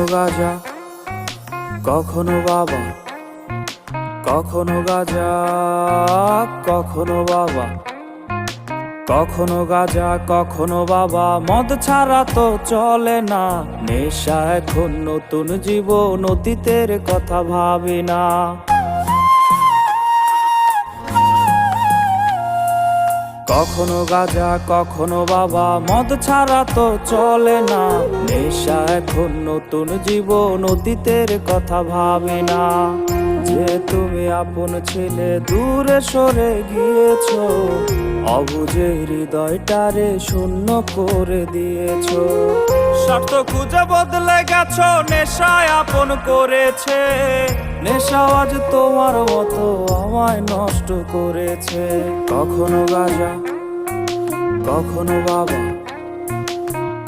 কখনো গাজা, কখনো বাবা, কখনো গাজা, কখনো বাবা, কখনো গাজা, কখনো বাবা। মদ ছাড়া তো চলে না, নেশা এখন নতুন জীবন, অতীতের কথা ভাবি না। কখনো গাজা, কখনো বাবা, মদ ছাড়া তো চলে না, নেশা এখন নতুন জীবন, অতীতের কথা ভাবি না। যে তুমি আপন ছেলে দূরে সরে গিয়েছো, অবুঝে হৃদয়টারে শূন্য করে দিয়েছো। স্বার্থ খুঁজে বদলে গেছো, নেশায় আপন করেছে, নেশা আজ তোমার মতো আমায় নষ্ট করেছে। কখনো গাজা, কখনো বাবা,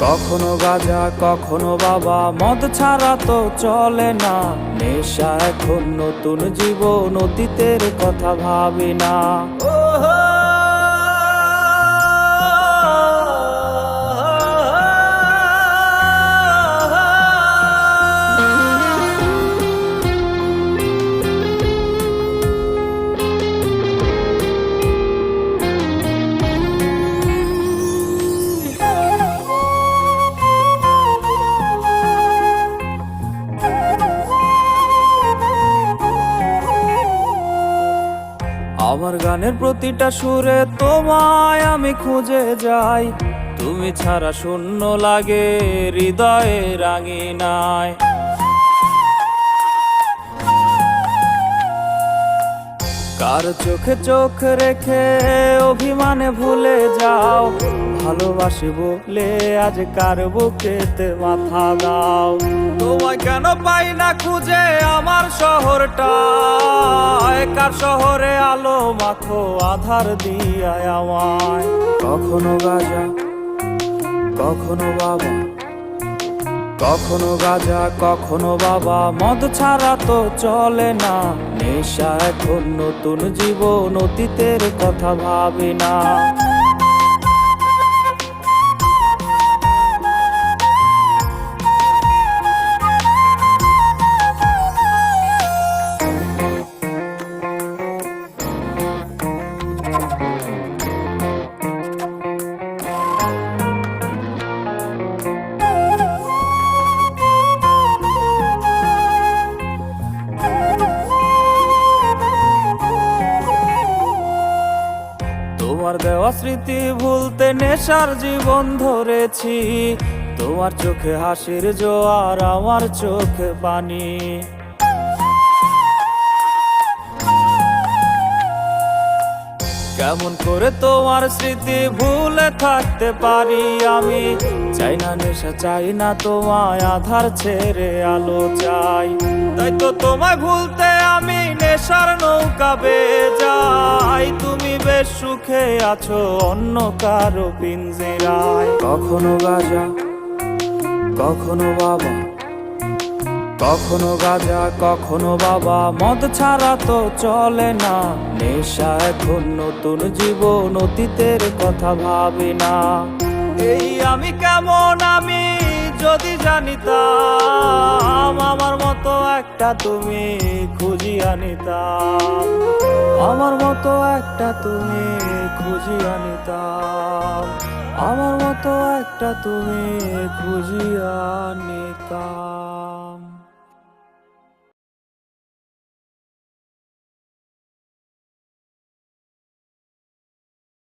কখনো গাজা, কখনো বাবা, মদ ছাড়া তো চলে না, নেশা এখন নতুন জীবন, অতীতের কথা ভাবি না। আমার গানের প্রতিটা সুরে তোমায় আমি খুঁজে যাই, তুমি ছাড়া শূন্য লাগে হৃদয়ে রাঙিনায়। কার চোখে চোখ রেখে অভিমানে ভুলে যাও, ভালোবাসি বলে আজ কার বুকেতে মাথা দাও। তোমায় কেন পাই না খুঁজে আমার শহরটা, কার শহরে আলো মাখো আধার দিয়ায় আমায়। কখনো গাজা, কখনো বাবা, কখনো গাজা, কখনো বাবা, মদ ছাড়া তো চলে না, নেশা এখন নতুন জীবন, অতীতের কথা ভাবি না। তোমার দেওয়া স্মৃতি ভুলতে নেশার জীবন ধরেছি, তোমার চোখে হাসির জোয়ার, আমার চোখে পানি। কেমন করে তোমার স্মৃতি ভুলে থাকতে পারি আমি, চাই না নেশা, চাই না তোমায়, আধার ছেড়ে আলো চাই। তাই তো তোমায় ভুলতে আমি নেশার নৌকা বেয়ে যাই, তুমি বেশ সুখে আছো অন্য কারো পিঞ্জিরায়। কখনো গাজা, কখনো বাবা, কখনো গাজা, কখনো বাবা, মদ ছাড়া তো চলে না, নেশা এখন নতুন জীবন, অতীতের কথা ভাবি না। এই আমি কেমন আমি যদি জানিতাম, আমার মতো একটা তুমি খুঁজিয়া নিতাম, আমার মতো একটা তুমি খুঁজিয়া নিতাম, আমার মতো একটা তুমি খুঁজিয়া নিতাম।